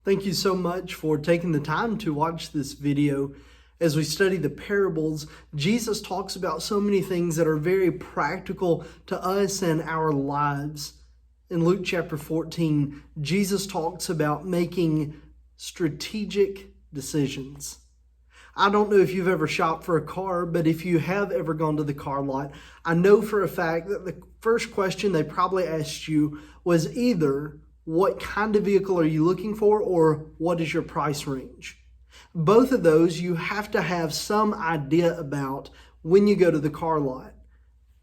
Thank you so much for taking the time to watch this video. As we study the parables, Jesus talks about so many things that are very practical to us and our lives. In Luke chapter 14, Jesus talks about making strategic decisions. I don't know if you've ever shopped for a car, but if you have ever gone to the car lot, I know for a fact that the first question they probably asked you was either, what kind of vehicle are you looking for, or what is your price range? Both of those you have to have some idea about when you go to the car lot.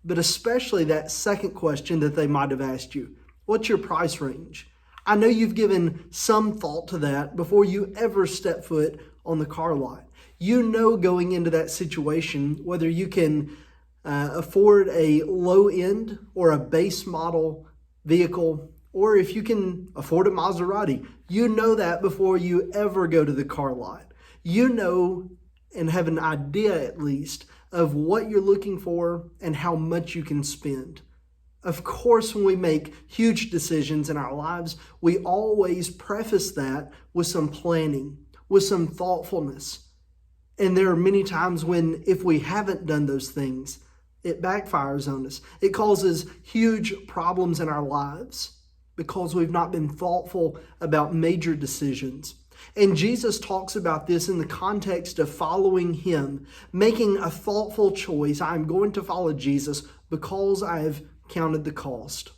But especially that second question that they might have asked you, what's your price range? I know you've given some thought to that before you ever step foot on the car lot. You know going into that situation whether you can afford a low-end or a base model vehicle, or if you can afford a Maserati. You know that before you ever go to the car lot. You know and have an idea at least of what you're looking for and how much you can spend. Of course, when we make huge decisions in our lives, we always preface that with some planning, with some thoughtfulness. And there are many times when, if we haven't done those things, it backfires on us. It causes huge problems in our lives because we've not been thoughtful about major decisions. And Jesus talks about this in the context of following Him, making a thoughtful choice. I'm going to follow Jesus because I have counted the cost.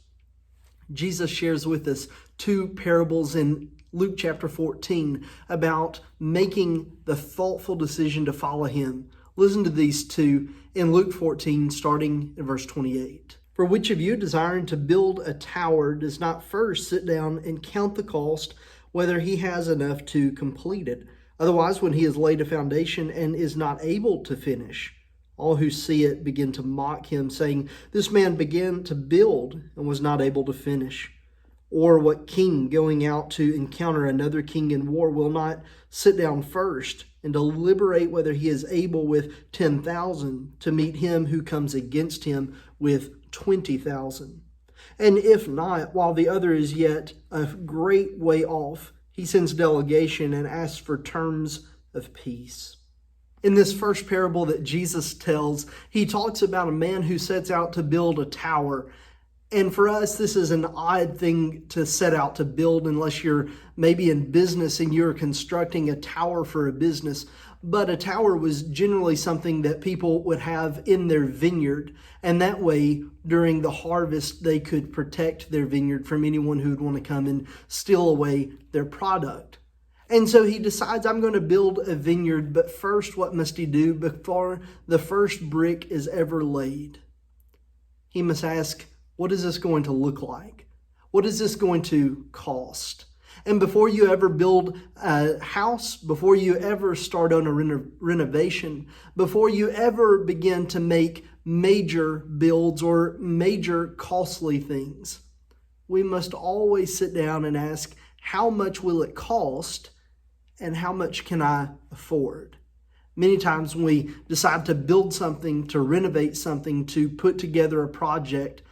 Jesus shares with us two parables in Luke chapter 14 about making the thoughtful decision to follow Him. Listen to these two in Luke 14, starting in verse 28. For which of you, desiring to build a tower, does not first sit down and count the cost, whether he has enough to complete it? Otherwise, when he has laid a foundation and is not able to finish, all who see it begin to mock him, saying, this man began to build and was not able to finish. Or what king going out to encounter another king in war will not sit down first and deliberate whether he is able with 10,000 to meet him who comes against him with 20,000? And if not, while the other is yet a great way off, he sends delegation and asks for terms of peace. In this first parable that Jesus tells, he talks about a man who sets out to build a tower. And for us, this is an odd thing to set out to build unless you're maybe in business and you're constructing a tower for a business. But a tower was generally something that people would have in their vineyard. And that way, during the harvest, they could protect their vineyard from anyone who would want to come and steal away their product. And so he decides, I'm going to build a vineyard, but first, what must he do before the first brick is ever laid? He must ask, what is this going to look like? What is this going to cost? And before you ever build a house, before you ever start on a renovation, before you ever begin to make major builds or major costly things, we must always sit down and ask, how much will it cost and how much can I afford? Many times when we decide to build something, to renovate something, to put together a project,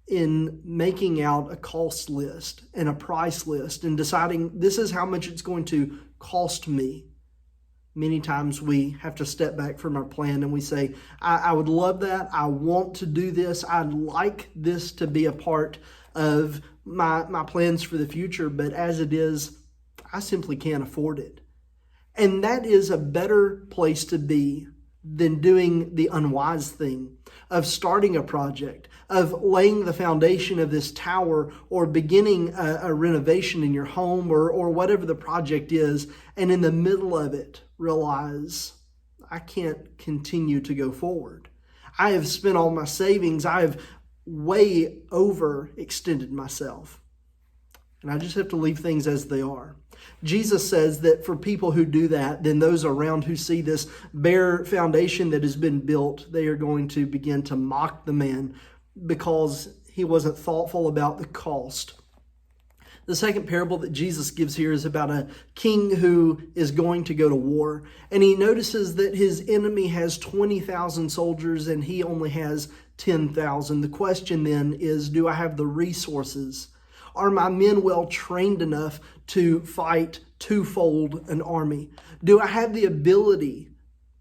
in making out a cost list and a price list and deciding this is how much it's going to cost me, many times we have to step back from our plan and we say, I would love that. I want to do this. I'd like this to be a part of my plans for the future, but as it is, I simply can't afford it. And that is a better place to be than doing the unwise thing of starting a project, of laying the foundation of this tower, or beginning a renovation in your home, or whatever the project is, and in the middle of it realize, I can't continue to go forward. I have spent all my savings. I have way overextended myself. And I just have to leave things as they are. Jesus says that for people who do that, then those around who see this bare foundation that has been built, they are going to begin to mock the man because he wasn't thoughtful about the cost. The second parable that Jesus gives here is about a king who is going to go to war. And he notices that his enemy has 20,000 soldiers and he only has 10,000. The question then is, do I have the resources? Are my men well trained enough to fight twofold an army? Do I have the ability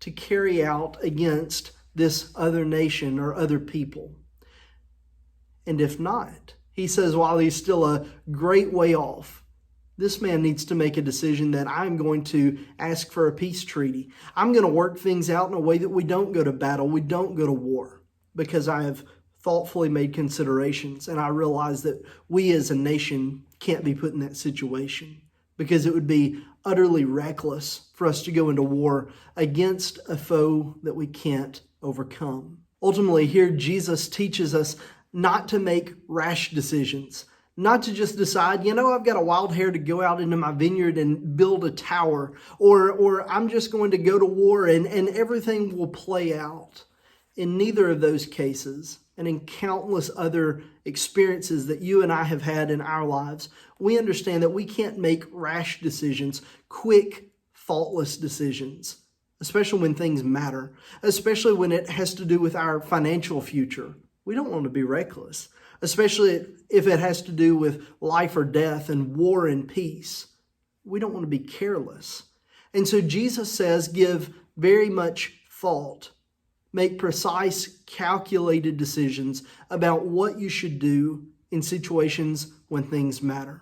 to carry out against this other nation or other people? And if not, he says, while he's still a great way off, this man needs to make a decision that I'm going to ask for a peace treaty. I'm going to work things out in a way that we don't go to battle, we don't go to war, because I have thoughtfully made considerations, and I realize that we as a nation can't be put in that situation, because it would be utterly reckless for us to go into war against a foe that we can't overcome. Ultimately, here Jesus teaches us not to make rash decisions, not to just decide, I've got a wild hair to go out into my vineyard and build a tower, or I'm just going to go to war and everything will play out. In neither of those cases, and in countless other experiences that you and I have had in our lives, we understand that we can't make rash decisions, quick, thoughtless decisions, especially when things matter, especially when it has to do with our financial future. We don't want to be reckless, especially if it has to do with life or death and war and peace. We don't want to be careless. And so Jesus says, give very much thought. Make precise, calculated decisions about what you should do in situations when things matter.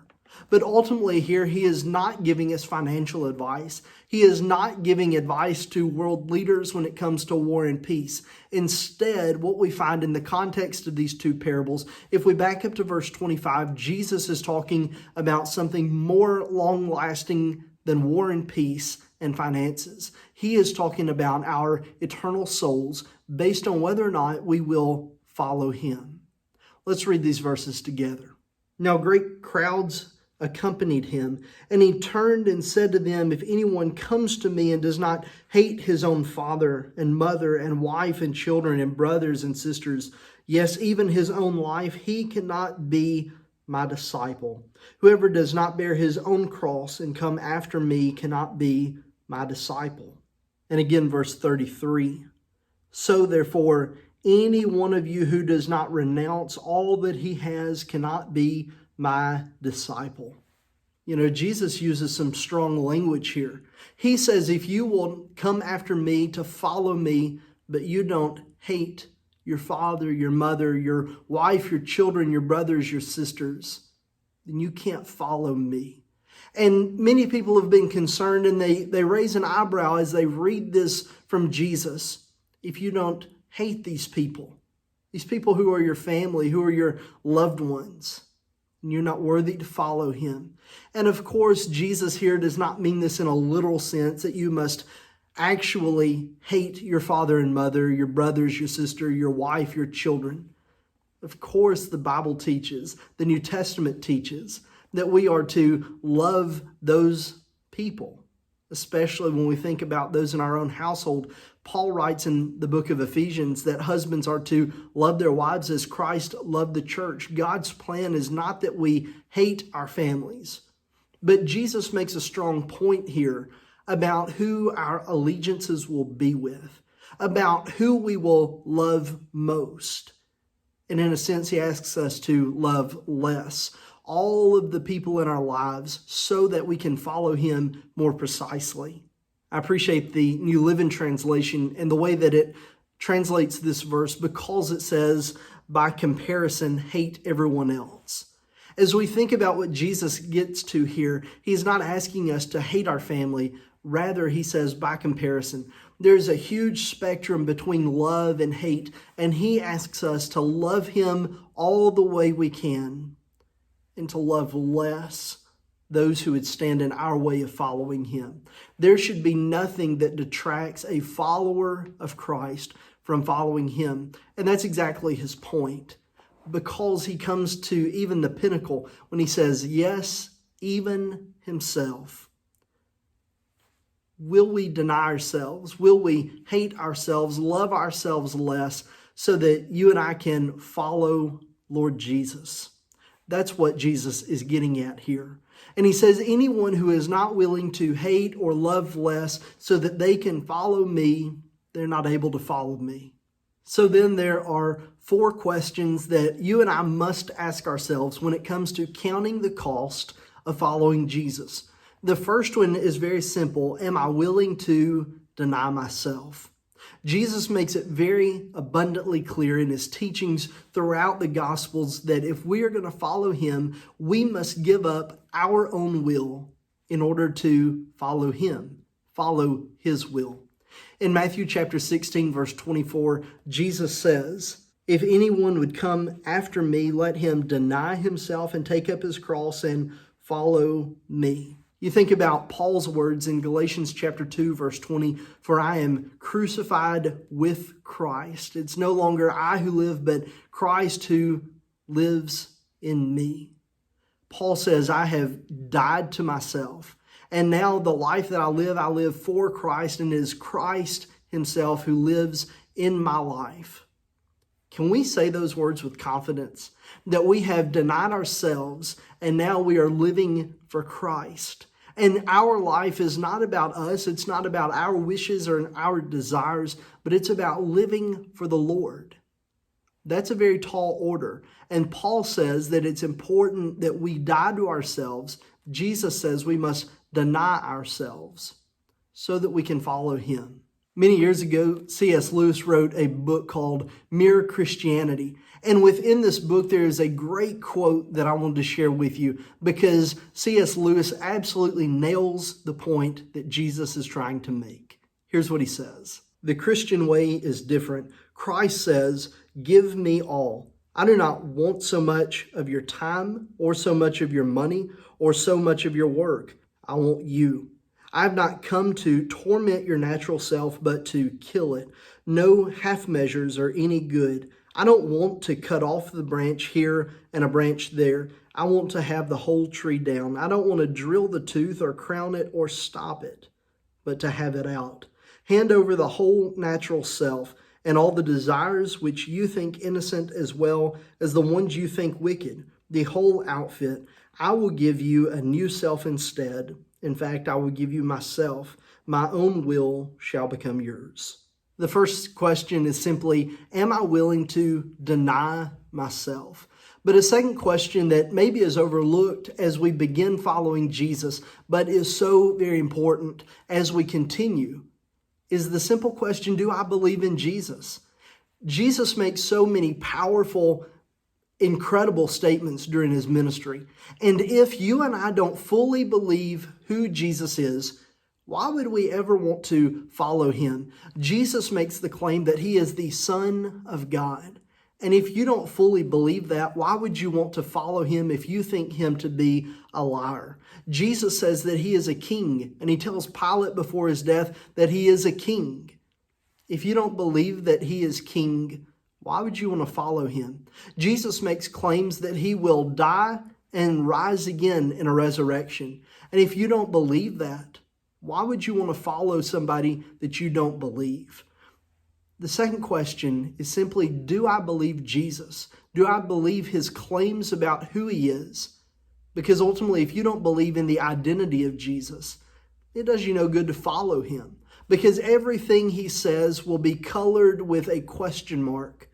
But ultimately here, he is not giving us financial advice. He is not giving advice to world leaders when it comes to war and peace. Instead, what we find in the context of these two parables, if we back up to verse 25, Jesus is talking about something more long-lasting than war and peace and finances. He is talking about our eternal souls based on whether or not we will follow him. Let's read these verses together. Now great crowds accompanied him, and he turned and said to them, if anyone comes to me and does not hate his own father and mother and wife and children and brothers and sisters, yes, even his own life, he cannot be my disciple. Whoever does not bear his own cross and come after me cannot be my disciple. And again, verse 33. So therefore, any one of you who does not renounce all that he has cannot be my disciple. Jesus uses some strong language here. He says, if you will come after me to follow me, but you don't hate your father, your mother, your wife, your children, your brothers, your sisters, then you can't follow me. And many people have been concerned, and they raise an eyebrow as they read this from Jesus. If you don't hate these people who are your family, who are your loved ones, and you're not worthy to follow him. And of course, Jesus here does not mean this in a literal sense, that you must actually hate your father and mother, your brothers, your sister, your wife, your children. Of course, the Bible teaches, the New Testament teaches, that we are to love those people, especially when we think about those in our own household. Paul writes in the book of Ephesians that husbands are to love their wives as Christ loved the church. God's plan is not that we hate our families, but Jesus makes a strong point here about who our allegiances will be with, about who we will love most. And in a sense, he asks us to love less, all of the people in our lives, so that we can follow him more precisely. I appreciate the New Living Translation and the way that it translates this verse, because it says, by comparison, hate everyone else. As we think about what Jesus gets to here, he's not asking us to hate our family. Rather, he says, by comparison, there's a huge spectrum between love and hate, and he asks us to love him all the way we can and to love less those who would stand in our way of following him. There should be nothing that detracts a follower of Christ from following him. And that's exactly his point, because he comes to even the pinnacle when he says, yes, even himself. Will we deny ourselves? Will we hate ourselves, love ourselves less, so that you and I can follow Lord Jesus? That's what Jesus is getting at here. And he says, anyone who is not willing to hate or love less so that they can follow me, they're not able to follow me. So then there are 4 questions that you and I must ask ourselves when it comes to counting the cost of following Jesus. The first one is very simple. Am I willing to deny myself? Jesus makes it very abundantly clear in his teachings throughout the Gospels that if we are going to follow him, we must give up our own will in order to follow him, follow his will. In Matthew chapter 16, verse 24, Jesus says, "If anyone would come after me, let him deny himself and take up his cross and follow me." You think about Paul's words in Galatians chapter 2, verse 20, "For I am crucified with Christ. It's no longer I who live, but Christ who lives in me." Paul says, "I have died to myself, and now the life that I live for Christ, and it is Christ himself who lives in my life." Can we say those words with confidence? That we have denied ourselves, and now we are living for Christ. And our life is not about us. It's not about our wishes or our desires, but it's about living for the Lord. That's a very tall order. And Paul says that it's important that we die to ourselves. Jesus says we must deny ourselves so that we can follow him. Many years ago, C.S. Lewis wrote a book called Mere Christianity. And within this book, there is a great quote that I wanted to share with you because C.S. Lewis absolutely nails the point that Jesus is trying to make. Here's what he says. "The Christian way is different. Christ says, 'Give me all. I do not want so much of your time or so much of your money or so much of your work. I want you. I have not come to torment your natural self, but to kill it. No half measures are any good. I don't want to cut off the branch here and a branch there. I want to have the whole tree down. I don't want to drill the tooth or crown it or stop it, but to have it out. Hand over the whole natural self and all the desires which you think innocent as well as the ones you think wicked, the whole outfit. I will give you a new self instead. In fact, I will give you myself. My own will shall become yours." The first question is simply, am I willing to deny myself? But a second question that maybe is overlooked as we begin following Jesus, but is so very important as we continue, is the simple question, do I believe in Jesus? Jesus makes so many powerful, incredible statements during his ministry. And if you and I don't fully believe who Jesus is, why would we ever want to follow him? Jesus makes the claim that he is the Son of God. And if you don't fully believe that, why would you want to follow him if you think him to be a liar? Jesus says that he is a king, and he tells Pilate before his death that he is a king. If you don't believe that he is king, why would you want to follow him? Jesus makes claims that he will die and rise again in a resurrection. And if you don't believe that, why would you want to follow somebody that you don't believe? The second question is simply, do I believe Jesus? Do I believe his claims about who he is? Because ultimately, if you don't believe in the identity of Jesus, it does you no good to follow him. Because everything he says will be colored with a question mark.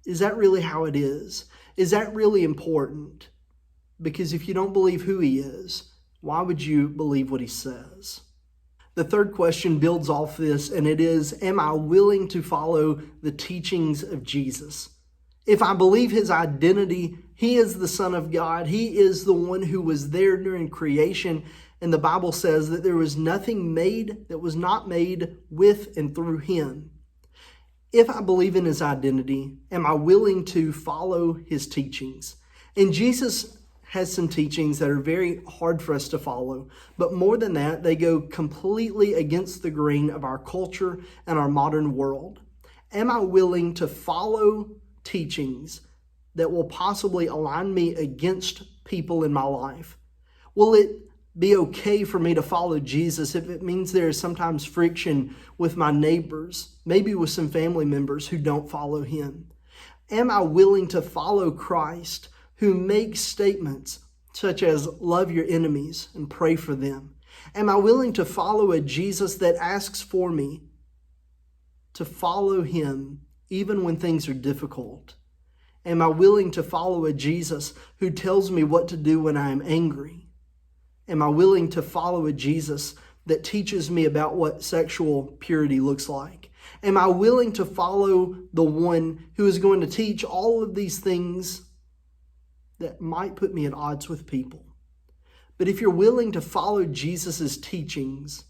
Is that really how it is? Is that really important? Because if you don't believe who he is, why would you believe what he says? The third question builds off this, and it is, am I willing to follow the teachings of Jesus? If I believe his identity, he is the Son of God. He is the one who was there during creation. And the Bible says that there was nothing made that was not made with and through him. If I believe in his identity, am I willing to follow his teachings? And Jesus has some teachings that are very hard for us to follow. But more than that, they go completely against the grain of our culture and our modern world. Am I willing to follow teachings that will possibly align me against people in my life? Will it be okay for me to follow Jesus if it means there is sometimes friction with my neighbors, maybe with some family members who don't follow him? Am I willing to follow Christ, who makes statements such as love your enemies and pray for them? Am I willing to follow a Jesus that asks for me to follow him even when things are difficult? Am I willing to follow a Jesus who tells me what to do when I am angry? Am I willing to follow a Jesus that teaches me about what sexual purity looks like? Am I willing to follow the one who is going to teach all of these things that might put me at odds with people? But if you're willing to follow Jesus' teachings,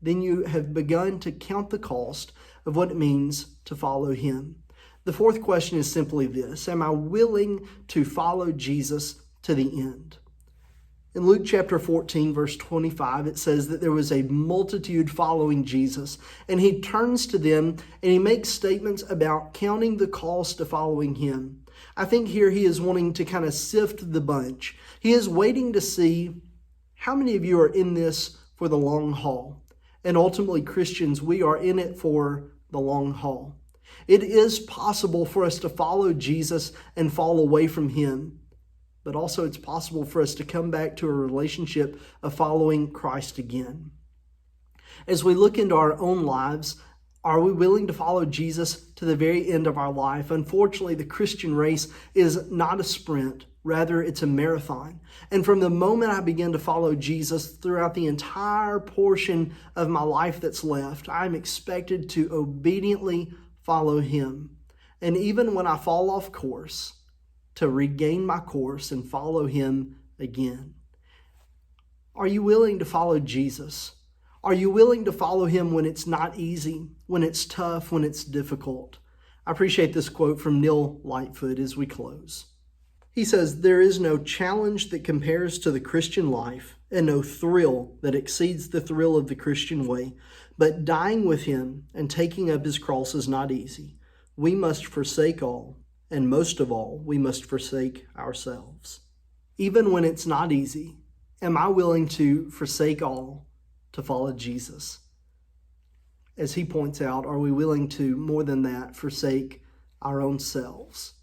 then you have begun to count the cost of what it means to follow him. The fourth question is simply this: am I willing to follow Jesus to the end? In Luke chapter 14, verse 25, it says that there was a multitude following Jesus, and he turns to them and he makes statements about counting the cost of following him. I think here he is wanting to kind of sift the bunch. He is waiting to see how many of you are in this for the long haul. And ultimately, Christians, we are in it for the long haul. It is possible for us to follow Jesus and fall away from him, but also it's possible for us to come back to a relationship of following Christ again. As we look into our own lives, are we willing to follow Jesus to the very end of our life? Unfortunately, the Christian race is not a sprint. Rather, it's a marathon. And from the moment I begin to follow Jesus throughout the entire portion of my life that's left, I'm expected to obediently follow him. And even when I fall off course, to regain my course and follow him again. Are you willing to follow Jesus? Are you willing to follow him when it's not easy, when it's tough, when it's difficult? I appreciate this quote from Neil Lightfoot as we close. He says, "There is no challenge that compares to the Christian life and no thrill that exceeds the thrill of the Christian way. But dying with him and taking up his cross is not easy. We must forsake all, and most of all, we must forsake ourselves." Even when it's not easy, am I willing to forsake all to follow Jesus? As he points out, are we willing to, more than that, forsake our own selves?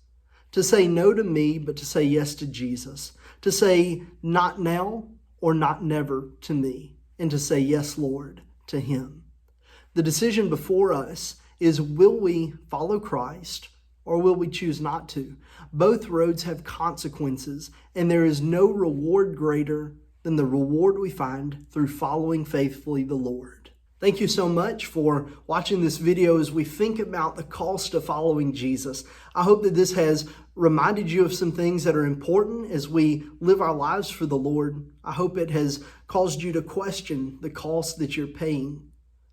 To say no to me, but to say yes to Jesus. To say not now or not never to me. And to say yes, Lord, to him. The decision before us is, will we follow Christ or will we choose not to? Both roads have consequences, and there is no reward greater than the reward we find through following faithfully the Lord. Thank you so much for watching this video as we think about the cost of following Jesus. I hope that this has reminded you of some things that are important as we live our lives for the Lord. I hope it has caused you to question the cost that you're paying.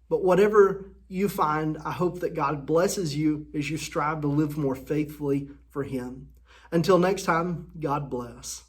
But whatever you find, I hope that God blesses you as you strive to live more faithfully for him. Until next time, God bless.